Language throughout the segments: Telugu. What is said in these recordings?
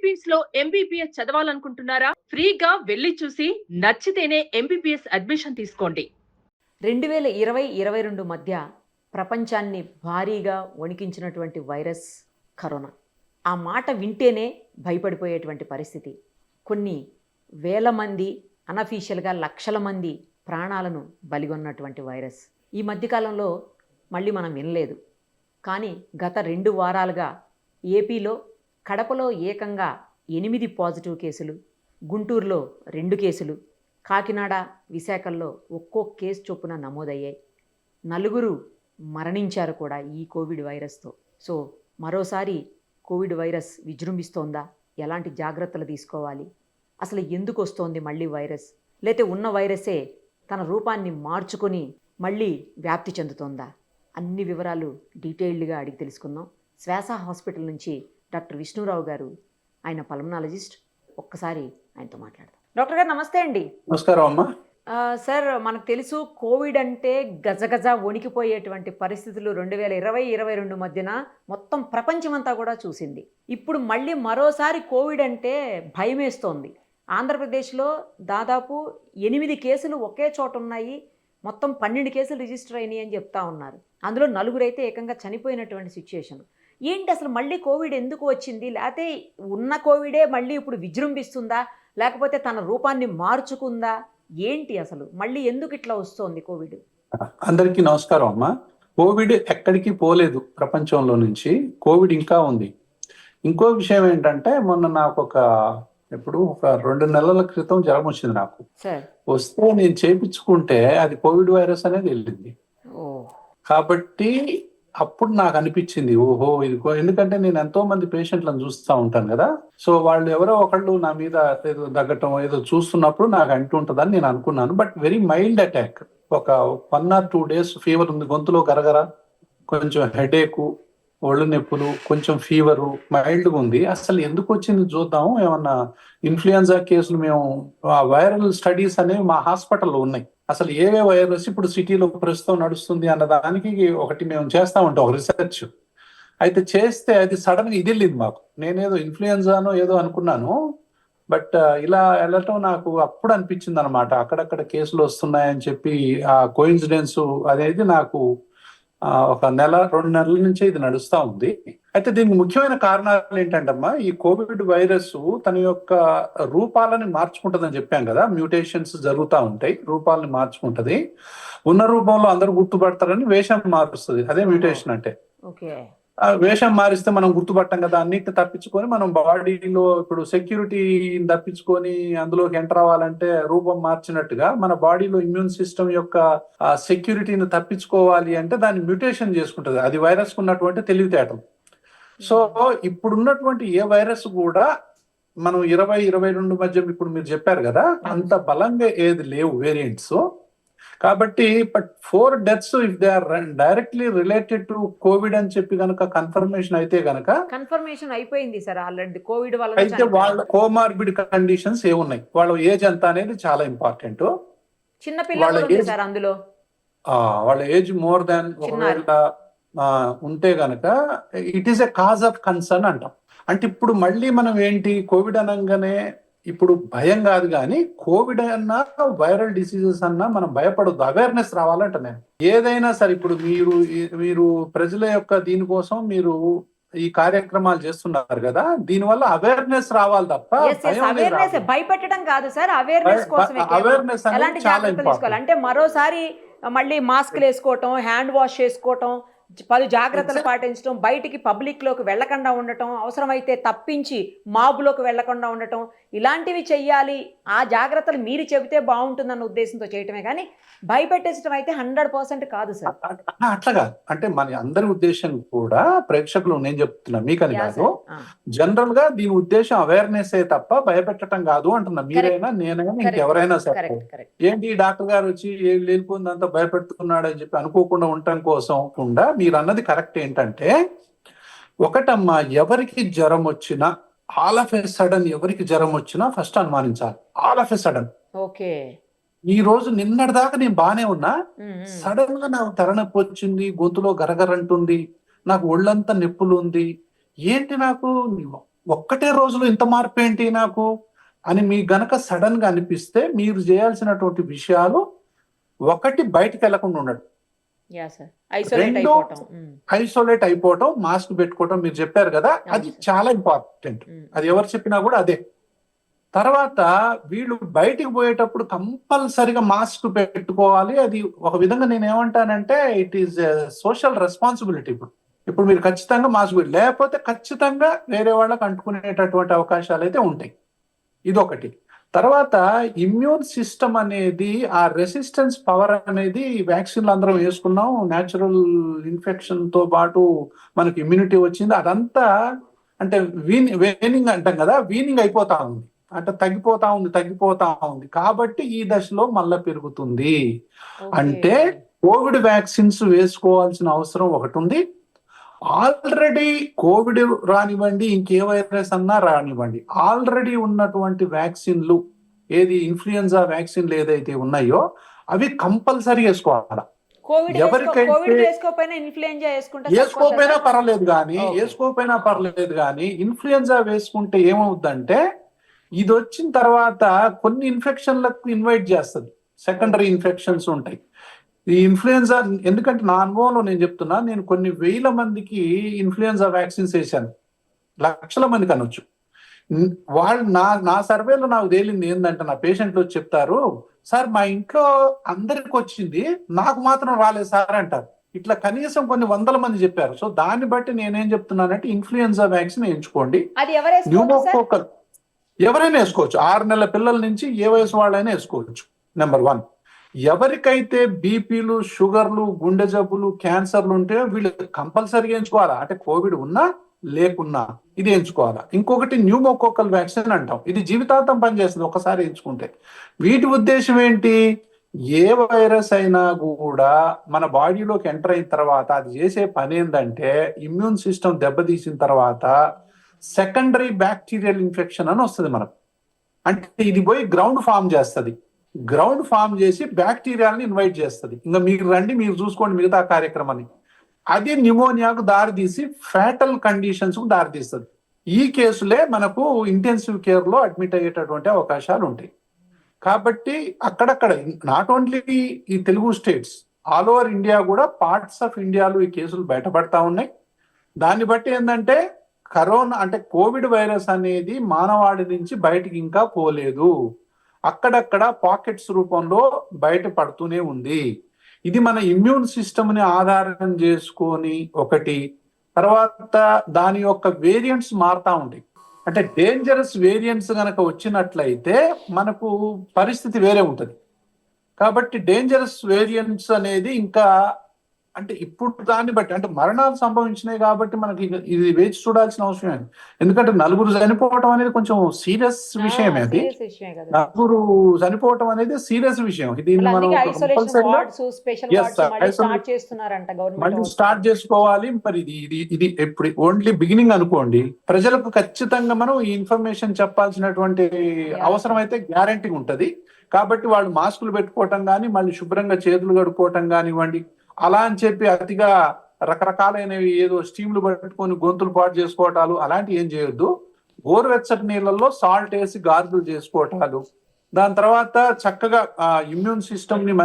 ఫిలిప్పీన్స్ లో ఎంబీబీఎస్ చదవాలనుకుంటున్నారా? ఫ్రీగా వెళ్లి చూసి నచ్చితేనే ఎంబీబీఎస్ అడ్మిషన్ తీసుకోండి. 2020-22 మధ్య ప్రపంచాన్ని భారీగా వణికించినటువంటి వైరస్ కరోనా. ఆ మాట వింటేనే భయపడిపోయేటువంటి పరిస్థితి. కొన్ని వేల మంది, అనఫీషియల్గా లక్షల మంది ప్రాణాలను బలిగొన్నటువంటి వైరస్. ఈ మధ్యకాలంలో మళ్ళీ మనం వినలేదు. కానీ గత 2 వారాలుగా ఏపీలో కడపలో ఏకంగా 8 పాజిటివ్ కేసులు, గుంటూరులో 2 కేసులు, కాకినాడ, విశాఖల్లో ఒక్కో కేసు చొప్పున నమోదయ్యాయి. 4 మరణించారు కూడా ఈ కోవిడ్ వైరస్తో. సో మరోసారి కోవిడ్ వైరస్ విజృంభిస్తోందా? ఎలాంటి జాగ్రత్తలు తీసుకోవాలి? అసలు ఎందుకు వస్తోంది మళ్ళీ వైరస్? లేతే ఉన్న వైరసే తన రూపాన్ని మార్చుకొని మళ్ళీ వ్యాప్తి చెందుతోందా? అన్ని వివరాలు డీటెయిల్డ్గా అడిగి తెలుసుకుందాం. శ్వాస హాస్పిటల్ నుంచి డాక్టర్ విష్ణురావు గారు, ఆయన పల్మనాలజిస్ట్. ఒక్కసారి ఆయనతో మాట్లాడదాం. డాక్టర్ గారు నమస్తే అండి. నమస్కారం అమ్మా. సార్, మనకు తెలుసు కోవిడ్ అంటే గజగజ వణికిపోయేటువంటి పరిస్థితులు 2020-22 మధ్యన మొత్తం ప్రపంచమంతా కూడా చూసింది. ఇప్పుడు మళ్ళీ మరోసారి కోవిడ్ అంటే భయమేస్తోంది. ఆంధ్రప్రదేశ్లో దాదాపు 8 కేసులు ఒకే చోట ఉన్నాయి. మొత్తం 12 కేసులు రిజిస్టర్ అయినాయి అని చెప్తా ఉన్నారు. అందులో 4 అయితే ఏకంగా చనిపోయినటువంటి సిచ్యుయేషన్. ఏంటి అసలు మళ్ళీ కోవిడ్ ఎందుకు వచ్చింది? లేకపోతే ఉన్న కోవిడే మళ్ళీ ఇప్పుడు విజృంభిస్తుందా? లేకపోతే తన రూపాన్ని మార్చుకుందా? ఏంటి అసలు మళ్ళీ ఎందుకు ఇట్లా వస్తోంది కోవిడ్? అందరికీ నమస్కారం అమ్మా. కోవిడ్ ఎక్కడికి పోలేదు ప్రపంచంలో నుంచి. కోవిడ్ ఇంకా ఉంది. ఇంకో విషయం ఏంటంటే, మొన్న నాకు ఒక 2 నెలల క్రితం జ్వరం వచ్చింది నాకు. వస్తే నేను చేయించుకుంటే అది కోవిడ్ వైరస్ అనేది వెళ్ళింది. కాబట్టి అప్పుడు నాకు అనిపించింది, ఓహో ఇది ఎందుకంటే నేను ఎంతో మంది పేషెంట్లను చూస్తూ ఉంటాను కదా. సో వాళ్ళు ఎవరో ఒకళ్ళు నా మీద ఏదో దగ్గటం ఏదో చూస్తున్నప్పుడు నాకు అంటుంటుందని నేను అనుకున్నాను. But very mild attack. ఒక 1 or 2 days ఫీవర్ ఉంది, గొంతులో గరగర, కొంచెం హెడేకు, ఒళ్ళు నొప్పులు, కొంచెం ఫీవరు, మైల్డ్గా ఉంది. అసలు ఎందుకు వచ్చింది చూద్దాము, ఏమన్నా ఇన్ఫ్లుయెన్జా కేసులు, మేము వైరల్ స్టడీస్ అనేవి మా హాస్పిటల్లో ఉన్నాయి. అసలు ఏవే వైరస్ ఇప్పుడు సిటీలో ప్రస్తుతం నడుస్తుంది అన్న దానికి ఒకటి మేము చేస్తా ఉంటాం, ఒక రీసెర్చ్. అయితే చేస్తే అది సడన్గా ఇది వెళ్ళింది మాకు. నేనేదో ఇన్ఫ్లుయెన్జానో ఏదో అనుకున్నాను. బట్ ఇలా వెళ్ళటం నాకు అప్పుడు అనిపించింది అనమాట, అక్కడక్కడ కేసులు వస్తున్నాయని చెప్పి. ఆ కోయిన్సిడెన్స్ అనేది నాకు ఒక 1-2 నెలల నుంచే ఇది నడుస్తూ ఉంది. అయితే దీనికి ముఖ్యమైన కారణాలు ఏంటంటమ్మా, ఈ కోవిడ్ వైరస్ తన యొక్క రూపాలని మార్చుకుంటుందని చెప్పాం కదా. మ్యూటేషన్స్ జరుగుతూ ఉంటాయి, రూపాలని మార్చుకుంటది. ఉన్న రూపంలో అందరూ గుర్తుపడతారని వేషం మారుస్తుంది, అదే మ్యూటేషన్ అంటే. వేషం మారిస్తే మనం గుర్తుపట్టాం కదా, అన్నిటిని తప్పించుకొని మనం బాడీలో ఇప్పుడు సెక్యూరిటీని తప్పించుకొని అందులోకి ఎంటర్ అవ్వాలంటే రూపం మార్చినట్టుగా మన బాడీలో ఇమ్యూన్ సిస్టమ్ యొక్క సెక్యూరిటీని తప్పించుకోవాలి అంటే దాన్ని మ్యూటేషన్ చేసుకుంటుంది. అది వైరస్ ఉన్నటువంటి తెలివితేటలు. సో ఇప్పుడున్నటువంటి ఏ వైరస్ కూడా మనం 20-22 మధ్య ఇప్పుడు మీరు చెప్పారు కదా, అంత బలంగా ఏది లేవు వేరియంట్స్. కాబట్టి but 4 deaths if they are directly related to covid అని చెప్పి కనుక కన్ఫర్మేషన్ అయితే కనుక, కన్ఫర్మేషన్ అయిపోయింది సార్ ఆల్రెడీ కోవిడ్ వల్ల. అయితే వాళ్ళ కోమార్బిడ్ కండిషన్స్ ఏమున్నాయి, వాళ్ళ ఏజ్ ఎంత అనేది చాలా ఇంపార్టెంట్. చిన్న పిల్లలు సార్ అందులో, వాళ్ళ ఏజ్ మోర్ దాన్ ఒకవేళ ఉంటే గనక it is a cause of concern అంటాం. అంటే ఇప్పుడు మళ్ళీ మనం ఏంటి, కోవిడ్ అనగానే ఇప్పుడు భయం కాదు, కానీ కోవిడ్ అన్నా వైరల్ డిసీజెస్ అన్నా మనం భయపడొద్దు, అవేర్నెస్ రావాలంట. నేను ఏదైనా సరే ఇప్పుడు మీరు ప్రజల యొక్క దీనికోసం మీరు ఈ కార్యక్రమాలు చేస్తున్నారు కదా, దీనివల్ల అవేర్నెస్ రావాలి తప్ప భయపెట్టడం కాదు సార్. అవేర్నెస్ అనేది చాలా ఇంపార్టెంట్. అంటే మరోసారి మళ్ళీ మాస్క్లు వేసుకోవటం, హ్యాండ్ వాష్ చేసుకోవటం, పలు జాగ్రత్తలు పాటించడం, బయటికి పబ్లిక్లోకి వెళ్లకుండా ఉండటం, అవసరమైతే తప్పించి మాబులోకి వెళ్లకుండా ఉండటం, ఇలాంటివి చెయ్యాలి. ఆ జాగ్రత్తలు మీరు చెబితే బాగుంటుందన్న ఉద్దేశంతో చేయటమే కానీ భయపెట్టేసడం అయితే 100% కాదు సార్. అట్లాగా అంటే మన అందరి ఉద్దేశం కూడా, ప్రేక్షకులు నేను చెప్తున్నా మీకని కాదు, జనరల్ గా దీని ఉద్దేశం అవేర్నెస్ తప్ప భయపెట్టడం కాదు అంటున్నా. మీరైనా నేనైనా ఇంకెవరైనా సరే. ఏంటి డాక్టర్ గారు వచ్చి లేనిపోయిందంతా భయపెడుతున్నాడు అని చెప్పి అనుకోకుండా ఉండటం కోసం కూడా మీరు అన్నది కరెక్ట్. ఏంటంటే ఒకటమ్మా, ఎవరికి జ్వరం వచ్చినా ఆల్ ఆఫ్ ఎ సడన్, ఎవరికి జ్వరం వచ్చినా ఫస్ట్ అనుమానించాలి. All of a sudden. Okay, ఈ రోజు నిన్నటి దాకా నేను బానే ఉన్నా, సడన్ గా నాకు తలనొప్పి వచ్చింది, గొంతులో గరగరంటుంది, నాకు ఒళ్ళంతా నొప్పులు ఉంది, ఏంటి నాకు ఒక్కటే రోజులో ఇంత మార్పు ఏంటి నాకు అని మీ గనక సడన్ గా అనిపిస్తే మీరు చేయాల్సినటువంటి విషయాలు, ఒకటి బయటికి వెళ్లకుండా ఉండడం, యా సార్, ఐసోలేట్ రెండు అయిపోవటం. ఐసోలేట్ అయిపోవటం, మాస్క్ పెట్టుకోవటం మీరు చెప్పారు కదా, అది సార్. చాలా ఇంపార్టెంట్. అది ఎవరు చెప్పినా కూడా అదే. తర్వాత వీళ్ళు బయటికి పోయేటప్పుడు కంపల్సరిగా మాస్క్ పెట్టుకోవాలి. అది ఒక విధంగా నేను ఏమంటానంటే ఇట్ ఈస్ సోషల్ రెస్పాన్సిబిలిటీ. ఇప్పుడు మీరు ఖచ్చితంగా మాస్క్ లేకపోతే ఖచ్చితంగా వేరే వాళ్ళకి అంటుకునేటటువంటి అవకాశాలు అయితే ఉంటాయి. ఇదొకటి. తర్వాత ఇమ్యూన్ సిస్టమ్ అనేది, ఆ రెసిస్టెన్స్ పవర్ అనేది, వ్యాక్సిన్లు అందరం వేసుకున్నాం, న్యాచురల్ ఇన్ఫెక్షన్ తో పాటు మనకి ఇమ్యూనిటీ వచ్చింది, అదంతా అంటే వేనింగ్ అంటాం కదా, వీనింగ్ అయిపోతా ఉంది, అంటే తగ్గిపోతా ఉంది. కాబట్టి ఈ దశలో మళ్ళా పెరుగుతుంది. అంటే కోవిడ్ వ్యాక్సిన్స్ వేసుకోవాల్సిన అవసరం ఒకటి ఉంది. ఆల్రెడీ కోవిడ్ రానివ్వండి, ఇంకే వైరస్ అన్నా రానివ్వండి, ఆల్రెడీ ఉన్నటువంటి వ్యాక్సిన్లు, ఏది ఇన్ఫ్లుయెన్జా వ్యాక్సిన్లు ఏదైతే ఉన్నాయో అవి కంపల్సరీ వేసుకోవాలి. వేసుకోకపోయినా పర్లేదు కానీ ఇన్ఫ్లుయెన్జా వేసుకుంటే ఏమవుద్దంటే, ఇది వచ్చిన తర్వాత కొన్ని ఇన్ఫెక్షన్లకు ఇన్వైట్ చేస్తుంది, సెకండరీ ఇన్ఫెక్షన్స్ ఉంటాయి. ఈ ఇన్ఫ్లుయెన్జా, ఎందుకంటే నా అనుభవంలో నేను చెప్తున్నా, నేను కొన్ని వేల మందికి ఇన్ఫ్లుయెన్జా వ్యాక్సిన్స్ వేసాను, లక్షల మందికి అనొచ్చు. వాళ్ళు నా సర్వేలో నాకు తేలింది ఏంటంటే, నా పేషెంట్లు వచ్చి చెప్తారు, సార్ మా ఇంట్లో అందరికి వచ్చింది, నాకు మాత్రం రాలేదు సార్ అంటారు. ఇట్లా కనీసం కొన్ని వందల మంది చెప్పారు. సో దాన్ని బట్టి నేనేం చెప్తున్నానంటే, ఇన్ఫ్లుయెన్జా వ్యాక్సిన్ వేయించుకోండి. న్యూమోకోకల్ ఎవరైనా వేసుకోవచ్చు, 6 నెలల పిల్లల నుంచి ఏ వయసు వాళ్ళైనా వేసుకోవచ్చు. నెంబర్ 1. ఎవరికైతే బీపీలు, షుగర్లు, గుండె జబ్బులు, క్యాన్సర్లు ఉంటే వీళ్ళు కంపల్సరీగా ఎంచుకోవాలా, అంటే కోవిడ్ ఉన్నా లేకున్నా ఇది ఎంచుకోవాలా. ఇంకొకటి న్యూమోకోకల్ వ్యాక్సిన్ అంటాం, ఇది జీవితాంతం పనిచేస్తుంది ఒకసారి ఎంచుకుంటే. వీటి ఉద్దేశం ఏంటి, ఏ వైరస్ అయినా కూడా మన బాడీలోకి ఎంటర్ అయిన తర్వాత అది చేసే పని ఏంటంటే, ఇమ్యూన్ సిస్టమ్ దెబ్బతీసిన తర్వాత సెకండరీ బ్యాక్టీరియల్ ఇన్ఫెక్షన్ అని వస్తుంది మనకు. అంటే ఇది పోయి గ్రౌండ్ ఫామ్ చేస్తుంది, గ్రౌండ్ ఫామ్ చేసి బ్యాక్టీరియాలని ఇన్వైట్ చేస్తుంది. ఇంకా మీరు రండి, మీరు చూసుకోండి మిగతా కార్యక్రమాన్ని. అది న్యూమోనియాకు దారితీసి ఫ్యాటల్ కండిషన్స్ కు దారితీస్తుంది. ఈ కేసులే మనకు ఇంటెన్సివ్ కేర్ లో అడ్మిట్ అయ్యేటటువంటి అవకాశాలు ఉంటాయి. కాబట్టి అక్కడక్కడ, నాట్ ఓన్లీ ఈ Telugu states, all over India కూడా, పార్ట్స్ ఆఫ్ ఇండియాలో ఈ కేసులు బయటపడతా ఉన్నాయి. దాన్ని బట్టి ఏంటంటే, కరోనా అంటే కోవిడ్ వైరస్ అనేది మానవాడి నుంచి బయటికి ఇంకా పోలేదు, అక్కడక్కడ పాకెట్స్ రూపంలో బయటపడుతూనే ఉంది. ఇది మన ఇమ్యూన్ సిస్టమ్ ని ఆధారం చేసుకొని ఒకటి. తర్వాత దాని యొక్క వేరియంట్స్ మారుతా ఉంటాయి. అంటే డేంజరస్ వేరియంట్స్ గనక వచ్చినట్లయితే మనకు పరిస్థితి వేరే ఉంటుంది. కాబట్టి డేంజరస్ వేరియంట్స్ అనేది ఇంకా, అంటే ఇప్పుడు దాన్ని బట్టి, అంటే మరణాలు సంభవించినాయి కాబట్టి మనకి ఇది వేచి చూడాల్సిన అవసరం లేదు. ఎందుకంటే 9 చనిపోవటం అనేది కొంచెం సీరియస్ విషయమే. అది 9 చనిపోవటం అనేది సీరియస్ విషయం. ఇది మళ్ళీ స్టార్ట్ చేసుకోవాలి. మరి ఇది ఎప్పుడు ఓన్లీ బిగినింగ్ అనుకోండి. ప్రజలకు ఖచ్చితంగా మనం ఈ ఇన్ఫర్మేషన్ చెప్పాల్సినటువంటి అవసరం అయితే గ్యారంటీ ఉంటది. కాబట్టి వాళ్ళు మాస్కులు పెట్టుకోవటం కానీ, మళ్ళీ శుభ్రంగా చేతులు కడుక్కోవటం కానివ్వండి, అలా అని చెప్పి అతిగా రకరకాలైనవి ఏదో స్టీమ్లు పట్టుకొని గొంతులు పాటు చేసుకోవటాలు అలాంటివి ఏం చేయొద్దు. గోరువెచ్చటి నీళ్ళల్లో సాల్ట్ వేసి గార్గులు చేసుకోవటాలు, దాని తర్వాత చక్కగా ఇమ్యూన్ సిస్టమ్ ని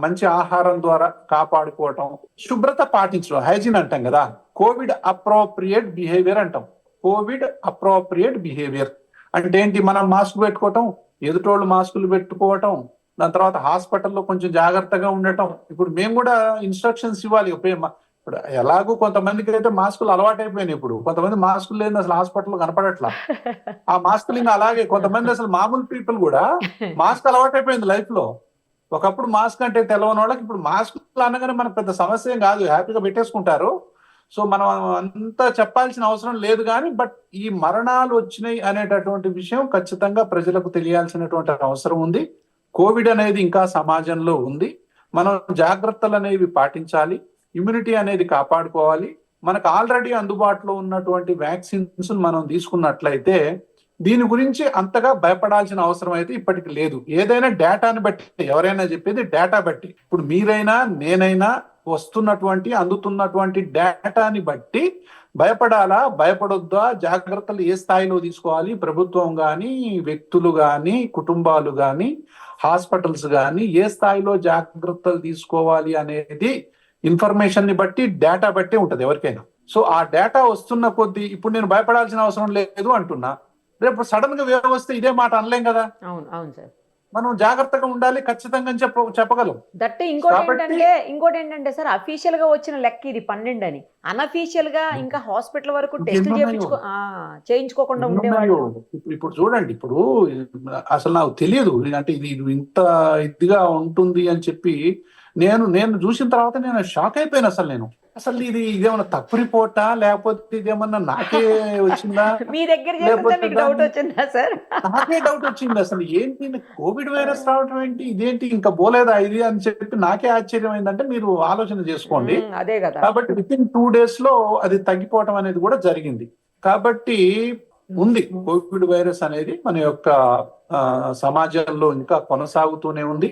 మంచి ఆహారం ద్వారా కాపాడుకోవటం, శుభ్రత పాటించడం, హైజీన్ అంటాం కదా, కోవిడ్ అప్రోప్రియేట్ బిహేవియర్ అంటాం. కోవిడ్ అప్రోప్రియేట్ బిహేవియర్ అంటే ఏంటి, మనం మాస్క్ పెట్టుకోవటం, ఎదుటోళ్ళు మాస్కులు పెట్టుకోవటం, దాని తర్వాత హాస్పిటల్లో కొంచెం జాగ్రత్తగా ఉండటం. ఇప్పుడు మేము కూడా ఇన్స్ట్రక్షన్స్ ఇవ్వాలి. ఇప్పుడు ఎలాగో కొంతమందికి అయితే మాస్కులు అలవాటైపోయినాయి. ఇప్పుడు కొంతమంది మాస్కులు లేని అసలు హాస్పిటల్లో కనపడట్లా. ఆ మాస్కులు ఇంకా అలాగే, కొంతమంది అసలు మామూలు పీపుల్ కూడా మాస్క్ అలవాటైపోయింది లైఫ్ లో. ఒకప్పుడు మాస్క్ అంటే తెలవని వాళ్ళకి ఇప్పుడు మాస్కులు అనగానే మనకు పెద్ద సమస్య ఏం కాదు, హ్యాపీగా పెట్టేసుకుంటారు. సో మనం అంతా చెప్పాల్సిన అవసరం లేదు. కానీ బట్ ఈ మరణాలు వచ్చినాయి అనేటటువంటి విషయం ఖచ్చితంగా ప్రజలకు తెలియాల్సినటువంటి అవసరం ఉంది. కోవిడ్ అనేది ఇంకా సమాజంలో ఉంది, మనం జాగ్రత్తలు అనేవి పాటించాలి, ఇమ్యూనిటీ అనేది కాపాడుకోవాలి. మనకు ఆల్రెడీ అందుబాటులో ఉన్నటువంటి వ్యాక్సిన్స్ మనం తీసుకున్నట్లయితే దీని గురించి అంతగా భయపడాల్సిన అవసరం అయితే ఇప్పటికి లేదు. ఏదైనా డేటాని బట్టి, ఎవరైనా చెప్పేది డేటా బట్టి, ఇప్పుడు మీరైనా నేనైనా అందుతున్నటువంటి డేటాని బట్టి భయపడాలా, భయపడొద్దా, జాగ్రత్తలు ఏ స్థాయిలో తీసుకోవాలి, ప్రభుత్వం కానీ, వ్యక్తులు కానీ, కుటుంబాలు కానీ, హాస్పిటల్స్ కానీ ఏ స్థాయిలో జాగ్రత్తలు తీసుకోవాలి అనేది ఇన్ఫర్మేషన్ ని బట్టి, డేటా బట్టి ఉంటది ఎవరికైనా. సో ఆ డేటా వస్తున్న కొద్దీ ఇప్పుడు నేను భయపడాల్సిన అవసరం లేదు అంటున్నా, రేపు సడన్ గా వేవ్ వస్తే ఇదే మాట అనలేం కదా. అవును అవును సార్. మనం జాగ్రత్తగా ఉండాలి ఖచ్చితంగా అని చెప్పగలం. దట్టు కాబట్టి ఇంకోటి ఏంటంటే సార్, అఫీషియల్ గా వచ్చిన లెక్క ఇది 12 అని, అనఫీషియల్ గా ఇంకా హాస్పిటల్ వరకు టెస్ట్ చేయించుకోకుండా ఉండేవాళ్ళు. ఇప్పుడు చూడండి, ఇప్పుడు అసలు నాకు తెలియదు అంటే ఇది ఇంత ఇదిగా ఉంటుంది అని చెప్పి నేను చూసిన తర్వాత నేను షాక్ అయిపోయాను. అసలు ఇదేమన్నా తప్పు రిపోర్టా, లేకపోతే ఇదేమన్నా నాకే వచ్చిందా, మీ దగ్గర చేస్తుంటే మీకు డౌట్ వచ్చిందా సార్? నాకే డౌట్ వచ్చింది. అసలు ఏంటి కోవిడ్ వైరస్ రావడం ఏంటి, ఇదేంటి ఇంకా పోలేదా ఇది అని చెప్పి నాకే ఆశ్చర్యం అయిందంటే మీరు ఆలోచన చేసుకోండి. అదే కదా. కాబట్టి విత్ ఇన్ 2 days లో అది తగ్గిపోవటం అనేది కూడా జరిగింది. కాబట్టి ఉంది కోవిడ్ వైరస్ అనేది మన యొక్క సమాజంలో ఇంకా కొనసాగుతూనే ఉంది.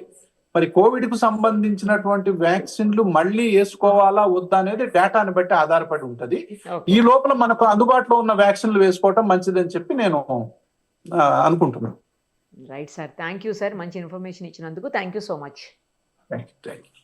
మరి కోవిడ్ కు సంబంధించినటువంటి వ్యాక్సిన్లు మళ్ళీ వేసుకోవాలా వద్దా అనేది డేటాని బట్టి ఆధారపడి ఉంటది. ఈ లోపల మనకు అందుబాటులో ఉన్న వ్యాక్సిన్లు వేసుకోవటం మంచిదని చెప్పి నేను అనుకుంటున్నాను. Right sir, thank you sir, మంచి ఇన్ఫర్మేషన్ ఇచ్చినందుకు thank you so much. Thank you.